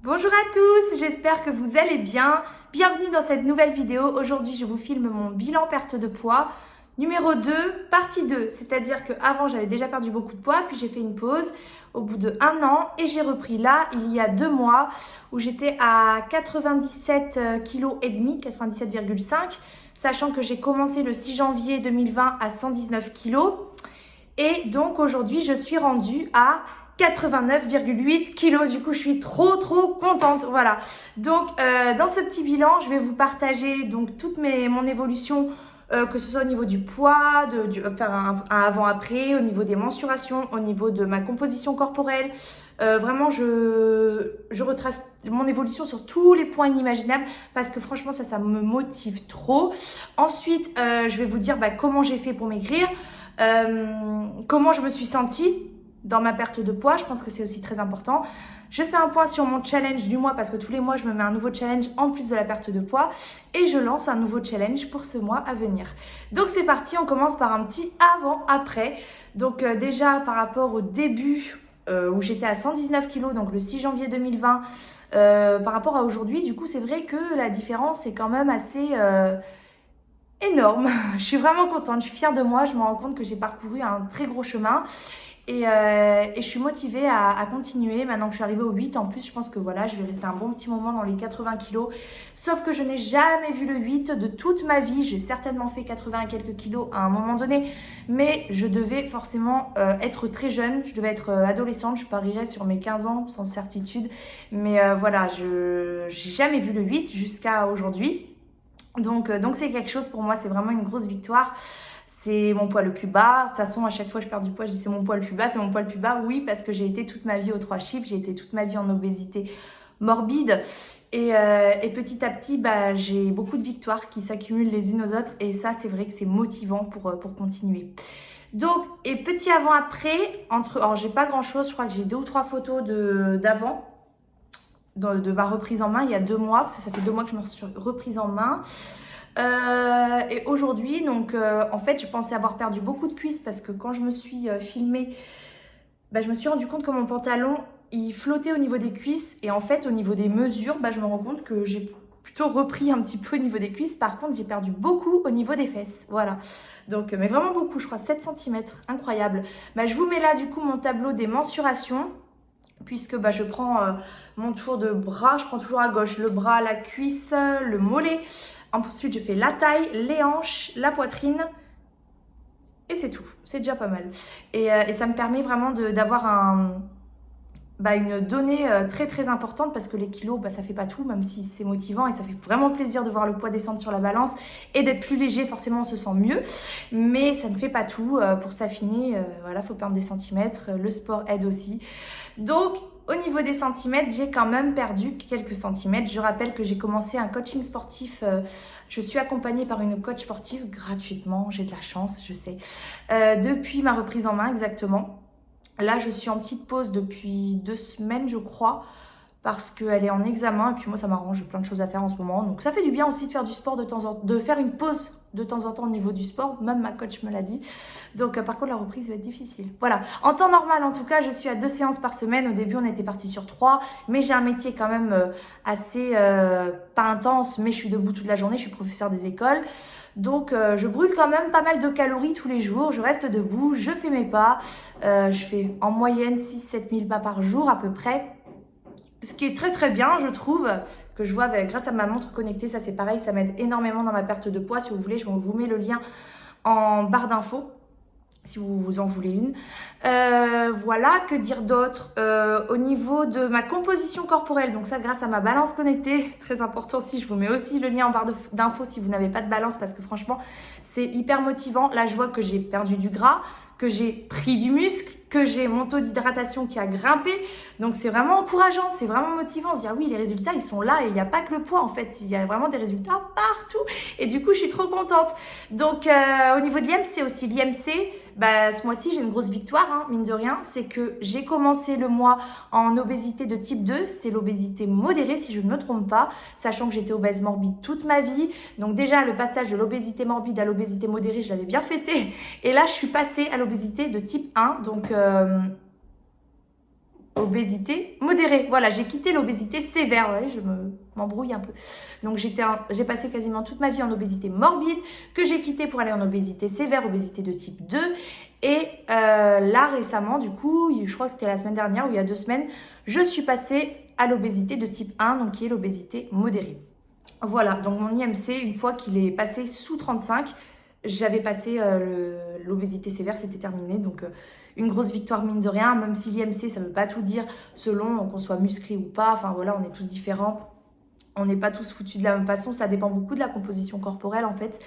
Bonjour à tous, j'espère que vous allez bien. Bienvenue dans cette nouvelle vidéo. Aujourd'hui, je vous filme mon bilan perte de poids numéro 2, partie 2. C'est-à-dire qu'avant, j'avais déjà perdu beaucoup de poids, puis j'ai fait une pause au bout de 1 an et j'ai repris là, il y a 2 mois, où j'étais à 97,5 kg, 97,5, sachant que j'ai commencé le 6 janvier 2020 à 119 kg. Et donc aujourd'hui, je suis rendue à 89,8 kilos. Du coup, je suis trop contente. Voilà. Donc, dans ce petit bilan, je vais vous partager donc toute mon évolution, que ce soit au niveau du poids, faire un avant-après, au niveau des mensurations, au niveau de ma composition corporelle. Vraiment, je retrace mon évolution sur tous les points inimaginables parce que franchement, ça me motive trop. Ensuite, je vais vous dire comment j'ai fait pour maigrir, comment je me suis sentie dans ma perte de poids. Je pense que c'est aussi très important. Je fais un point sur mon challenge du mois parce que tous les mois, je me mets un nouveau challenge en plus de la perte de poids et je lance un nouveau challenge pour ce mois à venir. Donc c'est parti, on commence par un petit avant-après. Donc déjà par rapport au début où j'étais à 119 kg, donc le 6 janvier 2020, par rapport à aujourd'hui, du coup c'est vrai que la différence est quand même assez énorme. Je suis vraiment contente, je suis fière de moi, je me rends compte que j'ai parcouru un très gros chemin. Et je suis motivée à continuer. Maintenant que je suis arrivée au 8, en plus, je pense que voilà, je vais rester un bon petit moment dans les 80 kilos. Sauf que je n'ai jamais vu le 8 de toute ma vie. J'ai certainement fait 80 et quelques kilos à un moment donné. Mais je devais forcément être très jeune. Je devais être adolescente. Je parierais sur mes 15 ans, sans certitude. Mais voilà, je n'ai jamais vu le 8 jusqu'à aujourd'hui. Donc c'est quelque chose pour moi. C'est vraiment une grosse victoire. C'est mon poids le plus bas. De toute façon, à chaque fois que je perds du poids, je dis c'est mon poids le plus bas, c'est mon poids le plus bas. Oui, parce que j'ai été toute ma vie aux 3 chiffres, j'ai été toute ma vie en obésité morbide. Et petit à petit, j'ai beaucoup de victoires qui s'accumulent les unes aux autres. Et ça, c'est vrai que c'est motivant pour continuer. Donc, et petit avant-après, alors j'ai pas grand-chose, je crois que j'ai 2 ou 3 photos d'avant, de ma reprise en main, il y a 2 mois, parce que ça fait 2 mois que je me suis reprise en main. Et aujourd'hui, donc en fait, je pensais avoir perdu beaucoup de cuisses parce que quand je me suis filmée, je me suis rendu compte que mon pantalon, il flottait au niveau des cuisses. Et en fait, au niveau des mesures, je me rends compte que j'ai plutôt repris un petit peu au niveau des cuisses. Par contre, j'ai perdu beaucoup au niveau des fesses. Voilà. Donc, mais vraiment beaucoup, je crois 7 cm. Incroyable. Je vous mets là, du coup, mon tableau des mensurations. Puisque je prends mon tour de bras, je prends toujours à gauche le bras, la cuisse, le mollet. Ensuite, je fais la taille, les hanches, la poitrine. Et c'est tout. C'est déjà pas mal. Et ça me permet vraiment d'avoir une donnée très importante parce que les kilos, ça fait pas tout, même si c'est motivant et ça fait vraiment plaisir de voir le poids descendre sur la balance et d'être plus léger. Forcément, on se sent mieux. Mais ça ne fait pas tout. Pour s'affiner, voilà, faut perdre des centimètres. Le sport aide aussi. Donc, au niveau des centimètres, j'ai quand même perdu quelques centimètres. Je rappelle que j'ai commencé un coaching sportif. Je suis accompagnée par une coach sportive gratuitement. J'ai de la chance, je sais. Depuis ma reprise en main, exactement. Là, je suis en petite pause depuis 2 semaines, je crois, parce qu'elle est en examen. Et puis moi, ça m'arrange, j'ai plein de choses à faire en ce moment. Donc, ça fait du bien aussi de faire du sport de temps en temps, de faire une pause de temps en temps au niveau du sport. Même ma coach me l'a dit. Donc, par contre, la reprise va être difficile. Voilà. En temps normal, en tout cas, je suis à 2 séances par semaine. Au début, on était parti sur 3. Mais j'ai un métier quand même assez, pas intense, mais je suis debout toute la journée. Je suis professeure des écoles. Donc, je brûle quand même pas mal de calories tous les jours. Je reste debout, je fais mes pas. Je fais en moyenne 6-7 000 pas par jour à peu près. Ce qui est très bien, je trouve, que je vois grâce à ma montre connectée. Ça, c'est pareil, ça m'aide énormément dans ma perte de poids. Si vous voulez, je vous mets le lien en barre d'infos, si vous en voulez une. Voilà, que dire d'autre au niveau de ma composition corporelle, donc ça grâce à ma balance connectée, très important aussi, je vous mets aussi le lien en barre d'infos si vous n'avez pas de balance parce que franchement, c'est hyper motivant. Là, je vois que j'ai perdu du gras, que j'ai pris du muscle, que j'ai mon taux d'hydratation qui a grimpé. Donc, c'est vraiment encourageant, c'est vraiment motivant. On se dit, ah oui, les résultats, ils sont là et il n'y a pas que le poids, en fait. Il y a vraiment des résultats partout. Et du coup, je suis trop contente. Donc, au niveau de l'IMC aussi, l'IMC, ce mois-ci, j'ai une grosse victoire, mine de rien. C'est que j'ai commencé le mois en obésité de type 2. C'est l'obésité modérée, si je ne me trompe pas, sachant que j'étais obèse morbide toute ma vie. Donc déjà, le passage de l'obésité morbide à l'obésité modérée, je l'avais bien fêté. Et là, je suis passée à l'obésité de type 1. Donc, obésité modérée. Voilà, j'ai quitté l'obésité sévère. Ouais, je m'embrouille un peu. Donc, j'ai passé quasiment toute ma vie en obésité morbide, que j'ai quitté pour aller en obésité sévère, obésité de type 2. Et là, récemment, du coup, je crois que c'était la semaine dernière ou il y a 2 semaines, je suis passée à l'obésité de type 1, donc qui est l'obésité modérée. Voilà, donc mon IMC, une fois qu'il est passé sous 35, j'avais passé l'obésité sévère, c'était terminé. Donc, une grosse victoire mine de rien, même si l'IMC, ça ne veut pas tout dire selon qu'on soit musclé ou pas. Enfin, voilà, on est tous différents. On n'est pas tous foutus de la même façon. Ça dépend beaucoup de la composition corporelle, en fait.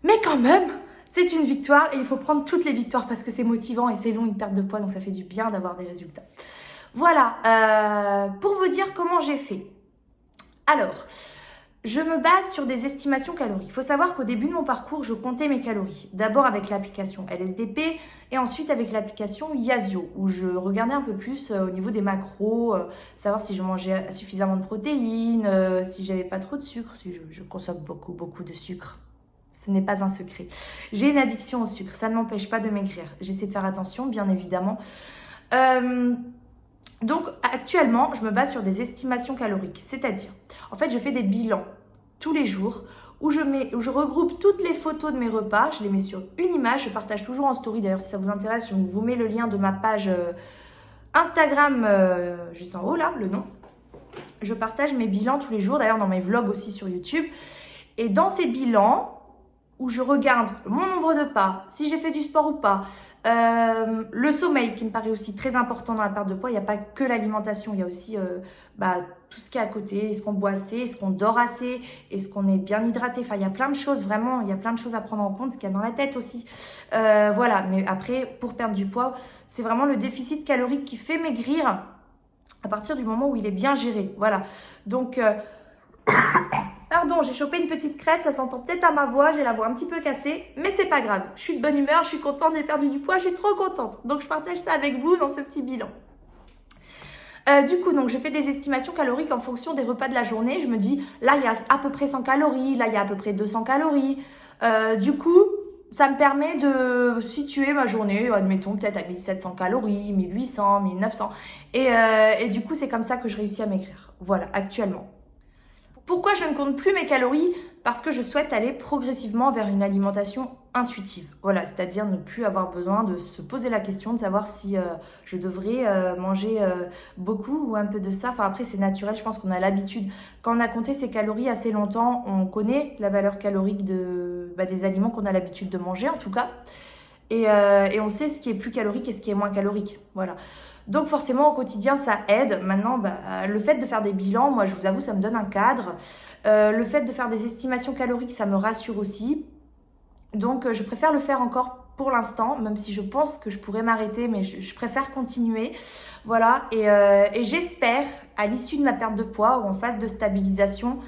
Mais quand même, c'est une victoire et il faut prendre toutes les victoires parce que c'est motivant et c'est long, une perte de poids. Donc, ça fait du bien d'avoir des résultats. Voilà, pour vous dire comment j'ai fait. Alors, je me base sur des estimations caloriques. Il faut savoir qu'au début de mon parcours, je comptais mes calories. D'abord avec l'application LSDP et ensuite avec l'application Yazio, où je regardais un peu plus au niveau des macros, savoir si je mangeais suffisamment de protéines, si j'avais pas trop de sucre, si je consomme beaucoup de sucre. Ce n'est pas un secret. J'ai une addiction au sucre, ça ne m'empêche pas de maigrir. J'essaie de faire attention, bien évidemment. Donc actuellement, je me base sur des estimations caloriques, c'est-à-dire, en fait, je fais des bilans tous les jours où je regroupe toutes les photos de mes repas, je les mets sur une image, je partage toujours en story, d'ailleurs si ça vous intéresse, je vous mets le lien de ma page Instagram juste en haut là, le nom. Je partage mes bilans tous les jours, d'ailleurs dans mes vlogs aussi sur YouTube. Et dans ces bilans, où je regarde mon nombre de pas, si j'ai fait du sport ou pas, le sommeil qui me paraît aussi très important dans la perte de poids. Il n'y a pas que l'alimentation, il y a aussi tout ce qui est à côté. Est-ce qu'on boit assez, est-ce qu'on dort assez, est-ce qu'on est bien hydraté. Enfin, il y a plein de choses, vraiment, il y a plein de choses à prendre en compte, ce qu'il y a dans la tête aussi. Voilà, mais après, pour perdre du poids, c'est vraiment le déficit calorique qui fait maigrir à partir du moment où il est bien géré. Voilà, donc... Pardon, j'ai chopé une petite crève, ça s'entend peut-être à ma voix, j'ai la voix un petit peu cassée, mais c'est pas grave. Je suis de bonne humeur, je suis contente, j'ai perdu du poids, je suis trop contente. Donc je partage ça avec vous dans ce petit bilan. Du coup, donc je fais des estimations caloriques en fonction des repas de la journée. Je me dis, là il y a à peu près 100 calories, là il y a à peu près 200 calories. Du coup, ça me permet de situer ma journée, admettons peut-être à 1700 calories, 1800, 1900. Et du coup, c'est comme ça que je réussis à maigrir. Voilà, actuellement. Pourquoi je ne compte plus mes calories? Parce que je souhaite aller progressivement vers une alimentation intuitive. Voilà, c'est-à-dire ne plus avoir besoin de se poser la question de savoir si je devrais manger beaucoup ou un peu de ça. Enfin après, c'est naturel, je pense qu'on a l'habitude. Quand on a compté ses calories assez longtemps, on connaît la valeur calorique des aliments qu'on a l'habitude de manger en tout cas. Et on sait ce qui est plus calorique et ce qui est moins calorique. Voilà. Donc forcément au quotidien ça aide. Maintenant le fait de faire des bilans, moi je vous avoue ça me donne un cadre. Le fait de faire des estimations caloriques ça me rassure aussi. Donc je préfère le faire encore pour l'instant, même si je pense que je pourrais m'arrêter, mais je préfère continuer. Voilà, et j'espère à l'issue de ma perte de poids ou en phase de stabilisation,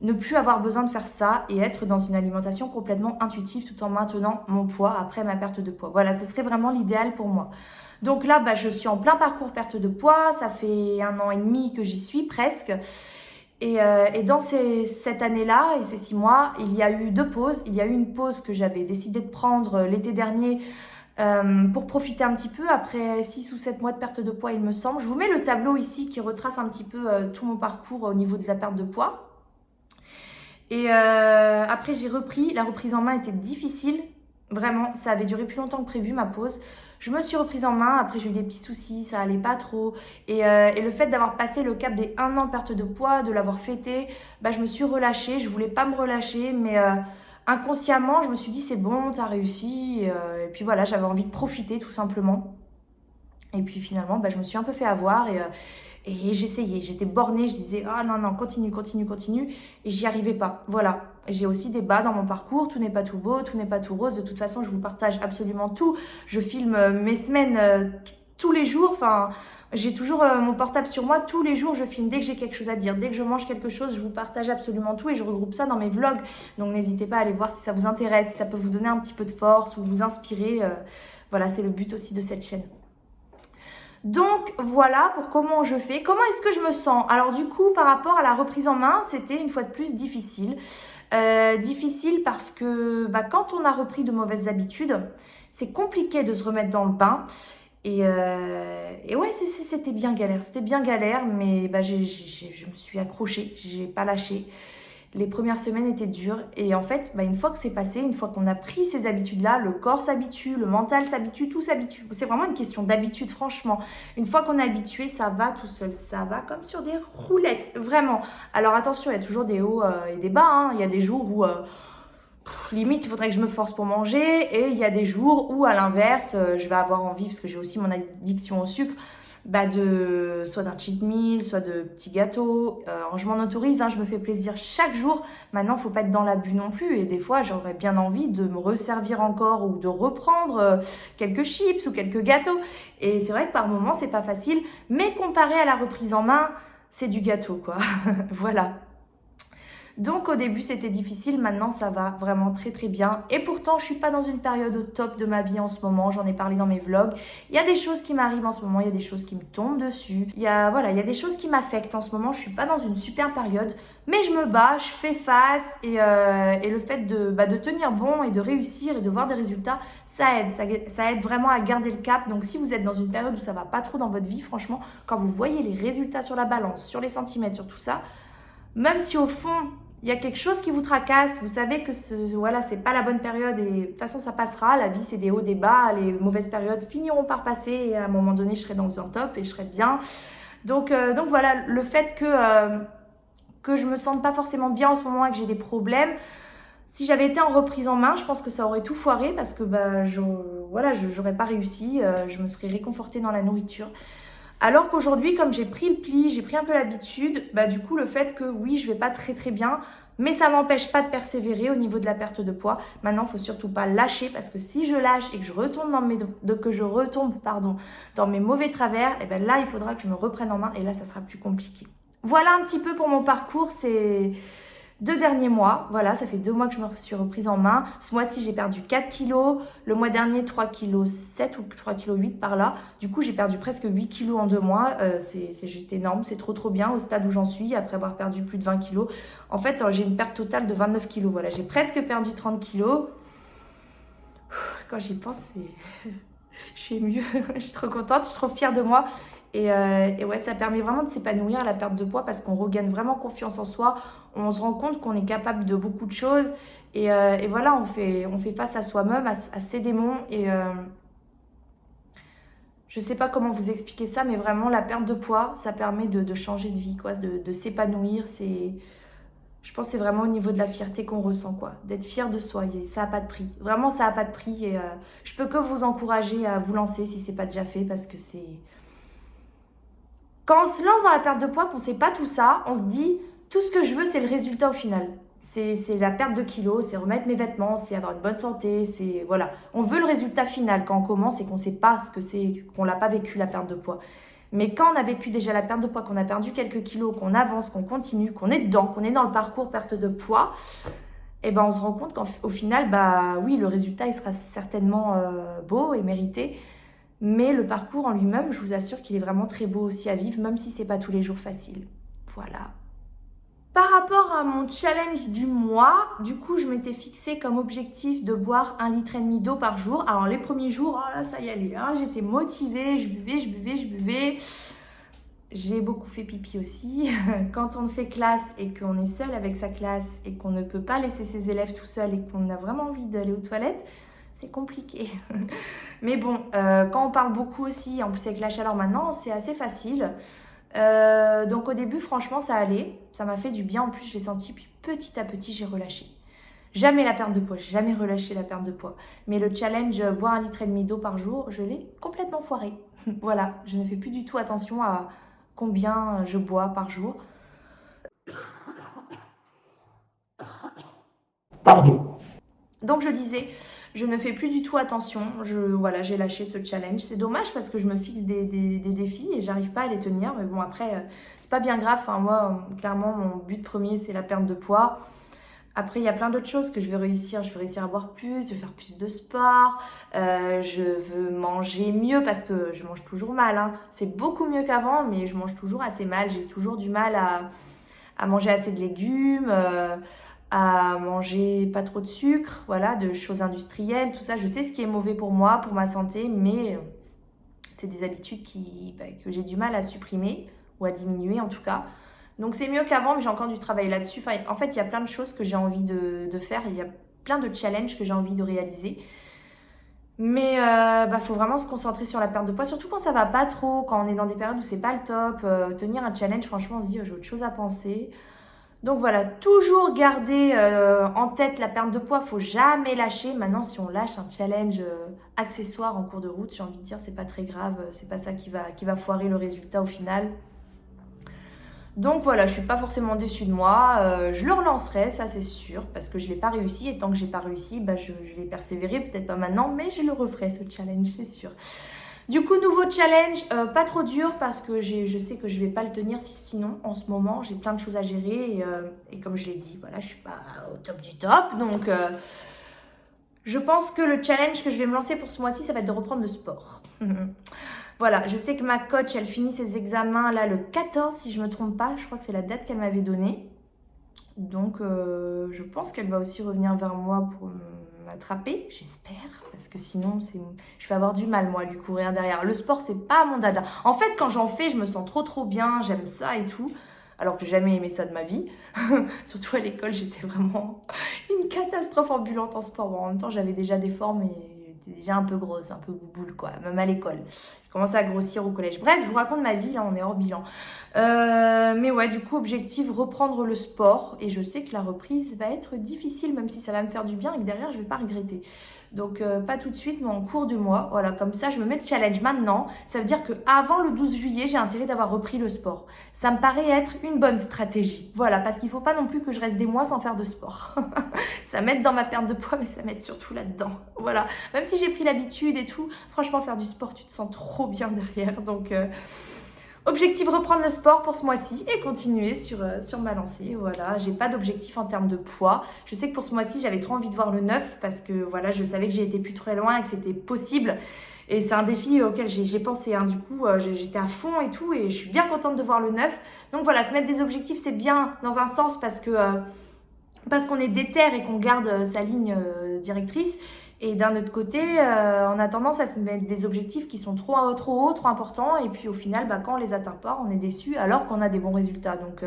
ne plus avoir besoin de faire ça et être dans une alimentation complètement intuitive tout en maintenant mon poids après ma perte de poids. Voilà, ce serait vraiment l'idéal pour moi. Donc là, je suis en plein parcours perte de poids. Ça fait 1 an et demi que j'y suis presque. Et dans cette année-là et ces 6 mois, il y a eu 2 pauses. Il y a eu une pause que j'avais décidé de prendre l'été dernier pour profiter un petit peu après 6 ou 7 mois de perte de poids, il me semble. Je vous mets le tableau ici qui retrace un petit peu tout mon parcours au niveau de la perte de poids. Et après, j'ai repris. La reprise en main était difficile. Vraiment, ça avait duré plus longtemps que prévu ma pause. Je me suis reprise en main. Après, j'ai eu des petits soucis. Ça allait pas trop. Et le fait d'avoir passé le cap des 1 an perte de poids, de l'avoir fêté, je me suis relâchée. Je voulais pas me relâcher. Mais inconsciemment, je me suis dit, c'est bon, t'as réussi. Et puis voilà, j'avais envie de profiter tout simplement. Et puis finalement, je me suis un peu fait avoir. Et j'essayais, j'étais bornée, je disais « Ah non, continue. » Et j'y arrivais pas, voilà. J'ai aussi des bas dans mon parcours, tout n'est pas tout beau, tout n'est pas tout rose. De toute façon, je vous partage absolument tout. Je filme mes semaines tous les jours. Enfin, j'ai toujours mon portable sur moi. Tous les jours, je filme dès que j'ai quelque chose à dire. Dès que je mange quelque chose, je vous partage absolument tout. Et je regroupe ça dans mes vlogs. Donc, n'hésitez pas à aller voir si ça vous intéresse, si ça peut vous donner un petit peu de force ou vous inspirer. Voilà, c'est le but aussi de cette chaîne. Donc voilà pour comment je fais. Comment est-ce que je me sens? Alors du coup, par rapport à la reprise en main, c'était une fois de plus difficile. Difficile parce que quand on a repris de mauvaises habitudes, c'est compliqué de se remettre dans le bain. Et ouais, c'était bien galère, mais bah, je me suis accrochée, j'ai pas lâché. Les premières semaines étaient dures et en fait, bah, une fois que c'est passé, une fois qu'on a pris ces habitudes-là, le corps s'habitue, le mental s'habitue, tout s'habitue. C'est vraiment une question d'habitude, franchement. Une fois qu'on est habitué, ça va tout seul, ça va comme sur des roulettes, vraiment. Alors attention, il y a toujours des hauts et des bas, hein. Il y a des jours où limite, il faudrait que je me force pour manger et il y a des jours où, à l'inverse, je vais avoir envie, parce que j'ai aussi mon addiction au sucre, bah soit d'un cheat meal, soit de petits gâteaux. Je m'en autorise, hein, je me fais plaisir chaque jour. Maintenant, il ne faut pas être dans l'abus non plus. Et des fois, j'aurais bien envie de me resservir encore ou de reprendre quelques chips ou quelques gâteaux. Et c'est vrai que par moments, c'est pas facile. Mais comparé à la reprise en main, c'est du gâteau, quoi. Voilà. Donc au début c'était difficile, maintenant ça va vraiment très très bien. Et pourtant je suis pas dans une période au top de ma vie en ce moment, j'en ai parlé dans mes vlogs. Il y a des choses qui m'arrivent en ce moment, il y a des choses qui me tombent dessus. Il y a des choses qui m'affectent en ce moment, je suis pas dans une super période. Mais je me bats, je fais face et le fait de tenir bon et de réussir et de voir des résultats, ça aide vraiment à garder le cap. Donc si vous êtes dans une période où ça va pas trop dans votre vie, franchement, quand vous voyez les résultats sur la balance, sur les centimètres, sur tout ça, même si au fond, il y a quelque chose qui vous tracasse, vous savez que c'est pas la bonne période et de toute façon ça passera, la vie c'est des hauts, des bas, les mauvaises périodes finiront par passer et à un moment donné je serai dans un top et je serai bien. Donc voilà, le fait que je me sente pas forcément bien en ce moment et que j'ai des problèmes, si j'avais été en reprise en main, je pense que ça aurait tout foiré parce que j'aurais pas réussi, je me serais réconfortée dans la nourriture. Alors qu'aujourd'hui, comme j'ai pris le pli, j'ai pris un peu l'habitude, du coup, le fait que oui, je vais pas très très bien, mais ça m'empêche pas de persévérer au niveau de la perte de poids. Maintenant, il faut surtout pas lâcher parce que si je lâche et que je retombe dans mes mauvais travers, et ben là, il faudra que je me reprenne en main et là, ça sera plus compliqué. Voilà un petit peu pour mon parcours, c'est 2 derniers mois, voilà, ça fait 2 mois que je me suis reprise en main. Ce mois-ci, j'ai perdu 4 kilos. Le mois dernier, 3,7 kg ou 3,8 kg par là. Du coup, j'ai perdu presque 8 kilos en 2 mois. C'est juste énorme, c'est trop bien au stade où j'en suis, après avoir perdu plus de 20 kilos. En fait, j'ai une perte totale de 29 kilos. Voilà, j'ai presque perdu 30 kilos. Quand j'y pense, je suis émue. Je suis trop contente, je suis trop fière de moi. Et ouais, ça permet vraiment de s'épanouir, la perte de poids, parce qu'on regagne vraiment confiance en soi. On se rend compte qu'on est capable de beaucoup de choses. Et voilà, on fait face à soi-même, à ses démons. Et je sais pas comment vous expliquer ça, mais vraiment, la perte de poids, ça permet de changer de vie, quoi, de s'épanouir. Je pense que c'est vraiment au niveau de la fierté qu'on ressent, quoi. D'être fier de soi, et ça n'a pas de prix. Vraiment, ça n'a pas de prix. Et je peux que vous encourager à vous lancer si ce n'est pas déjà fait, parce que c'est... Quand on se lance dans la perte de poids, qu'on ne sait pas tout ça, on se dit, tout ce que je veux, c'est le résultat au final. C'est la perte de kilos, c'est remettre mes vêtements, c'est avoir une bonne santé, c'est... Voilà. On veut le résultat final quand on commence et qu'on ne sait pas ce que c'est, qu'on l'a pas vécu, la perte de poids. Mais quand on a vécu déjà la perte de poids, qu'on a perdu quelques kilos, qu'on avance, qu'on continue, qu'on est dedans, qu'on est dans le parcours perte de poids, eh ben on se rend compte qu'au final, oui, le résultat, il sera certainement beau et mérité. Mais le parcours en lui-même, je vous assure qu'il est vraiment très beau aussi à vivre, même si c'est pas tous les jours facile. Voilà. Par rapport à mon challenge du mois, du coup, je m'étais fixé comme objectif de boire 1,5 litre d'eau par jour. Alors, les premiers jours, oh là, ça y allait, hein, j'étais motivée, je buvais. J'ai beaucoup fait pipi aussi. Quand on fait classe et qu'on est seul avec sa classe et qu'on ne peut pas laisser ses élèves tout seuls et qu'on a vraiment envie d'aller aux toilettes, c'est compliqué. Mais bon, quand on parle beaucoup aussi, en plus avec la chaleur maintenant, c'est assez facile. Donc au début, franchement, ça allait. Ça m'a fait du bien. En plus, je l'ai senti. Puis petit à petit, j'ai relâché. Jamais la perte de poids. J'ai jamais relâché la perte de poids. Mais le challenge, boire 1,5 litre d'eau par jour, je l'ai complètement foiré. Voilà, je ne fais plus du tout attention à combien je bois par jour. Pardon. Donc je disais, je ne fais plus du tout attention. J'ai lâché ce challenge. C'est dommage parce que je me fixe des défis et j'arrive pas à les tenir. Mais bon, après, c'est pas bien grave. Enfin, moi, clairement, mon but premier, c'est la perte de poids. Après, il y a plein d'autres choses que je veux réussir. Je veux réussir à boire plus, je veux faire plus de sport. Je veux manger mieux parce que je mange toujours mal, hein. C'est beaucoup mieux qu'avant, mais je mange toujours assez mal. J'ai toujours du mal à manger assez de légumes, à manger pas trop de sucre, voilà, de choses industrielles, tout ça. Je sais ce qui est mauvais pour moi, pour ma santé, mais C'est des habitudes que j'ai du mal à supprimer ou à diminuer en tout cas. Donc c'est mieux qu'avant, mais j'ai encore du travail là-dessus. Enfin, en fait, il y a plein de choses que j'ai envie de faire. Il y a plein de challenges que j'ai envie de réaliser. Mais faut vraiment se concentrer sur la perte de poids, surtout quand ça va pas trop, quand on est dans des périodes où c'est pas le top. Tenir un challenge, franchement, on se dit j'ai autre chose à penser. Donc voilà, toujours garder en tête la perte de poids, faut jamais lâcher. Maintenant, si on lâche un challenge accessoire en cours de route, j'ai envie de dire c'est pas très grave, c'est pas ça qui va foirer le résultat au final. Donc voilà, je suis pas forcément déçue de moi, je le relancerai, ça c'est sûr, parce que je l'ai pas réussi, et tant que j'ai pas réussi, je vais persévérer, peut-être pas maintenant, mais je le referai ce challenge, c'est sûr. Du coup, nouveau challenge, pas trop dur, parce que je sais que je vais pas le tenir, sinon, en ce moment, j'ai plein de choses à gérer, et comme je l'ai dit, voilà, je suis pas au top du top, donc je pense que le challenge que je vais me lancer pour ce mois-ci, ça va être de reprendre le sport. Voilà, je sais que ma coach, elle finit ses examens là le 14, si je ne me trompe pas. Je crois que c'est la date qu'elle m'avait donnée. Donc, je pense qu'elle va aussi revenir vers moi pour m'attraper, j'espère. Parce que sinon, je vais avoir du mal, moi, à lui courir derrière. Le sport, c'est pas mon dada. En fait, quand j'en fais, je me sens trop bien, j'aime ça et tout. Alors que j'ai jamais aimé ça de ma vie. Surtout à l'école, j'étais vraiment une catastrophe ambulante en sport. Bon, en même temps, j'avais déjà des formes et j'étais déjà un peu grosse, un peu bouboule, quoi. Même à l'école. J'ai commencé à grossir au collège. Bref, je vous raconte ma vie, là, on est hors bilan. Mais ouais, du coup, objectif, reprendre le sport. Et je sais que la reprise va être difficile, même si ça va me faire du bien et que derrière, je vais pas regretter. Donc, pas tout de suite, mais en cours du mois. Voilà, comme ça, je me mets le challenge maintenant. Ça veut dire qu'avant le 12 juillet, j'ai intérêt d'avoir repris le sport. Ça me paraît être une bonne stratégie. Voilà, parce qu'il ne faut pas non plus que je reste des mois sans faire de sport. Ça m'aide dans ma perte de poids, mais ça m'aide surtout là-dedans. Voilà, même si j'ai pris l'habitude et tout, franchement, faire du sport, tu te sens trop bien derrière. Donc, objectif, reprendre le sport pour ce mois-ci et continuer sur ma lancée. Voilà, j'ai pas d'objectif en termes de poids. Je sais que pour ce mois-ci, j'avais trop envie de voir le 9 parce que voilà, je savais que j'ai été plus très loin et que c'était possible. Et c'est un défi auquel j'ai pensé. Du coup, j'étais à fond et tout et je suis bien contente de voir le 9. Donc voilà, se mettre des objectifs, c'est bien dans un sens parce qu'on est déter et qu'on garde sa ligne directrice. Et d'un autre côté, on a tendance à se mettre des objectifs qui sont trop hauts, trop importants. Et puis au final, quand on les atteint pas, on est déçu alors qu'on a des bons résultats. Donc,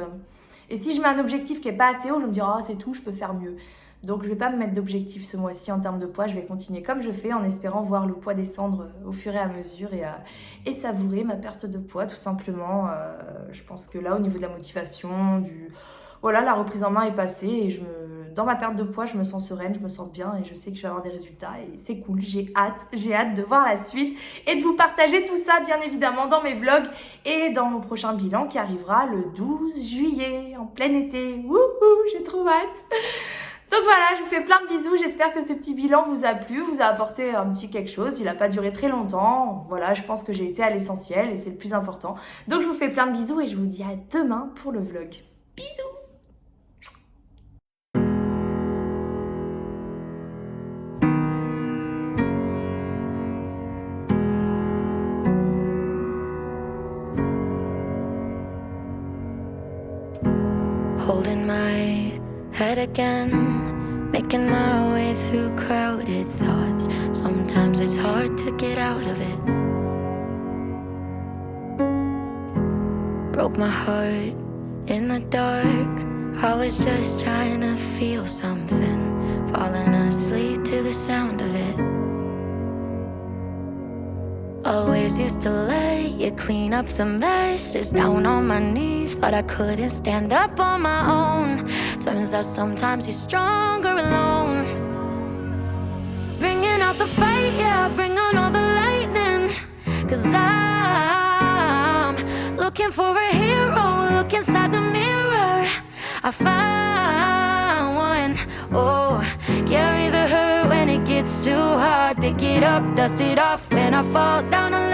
et si je mets un objectif qui n'est pas assez haut, je me dis « Ah, c'est tout, je peux faire mieux ». Donc je ne vais pas me mettre d'objectif ce mois-ci en termes de poids. Je vais continuer comme je fais en espérant voir le poids descendre au fur et à mesure et savourer ma perte de poids tout simplement. Je pense que là, au niveau de la motivation, voilà, la reprise en main est passée et dans ma perte de poids, je me sens sereine, je me sens bien et je sais que je vais avoir des résultats et c'est cool, j'ai hâte de voir la suite et de vous partager tout ça bien évidemment dans mes vlogs et dans mon prochain bilan qui arrivera le 12 juillet en plein été. Wouhou, j'ai trop hâte. Donc voilà, je vous fais plein de bisous, j'espère que ce petit bilan vous a plu, vous a apporté un petit quelque chose, il n'a pas duré très longtemps, voilà, je pense que j'ai été à l'essentiel et c'est le plus important. Donc je vous fais plein de bisous et je vous dis à demain pour le vlog. Bisous. Holding my head again, making my way through crowded thoughts. Sometimes it's hard to get out of it. Broke my heart in the dark. I was just trying to feel something, falling asleep to the sound of it. Always used to let you clean up the messes. Down on my knees, thought I couldn't stand up on my own. Turns out sometimes you're stronger alone. Bringing out the fight, yeah, bring on all the lightning. 'Cause I'm looking for a hero, look inside the mirror. I found one, oh, carry the hurt when it gets too hard. Pick it up, dust it off when I fall down.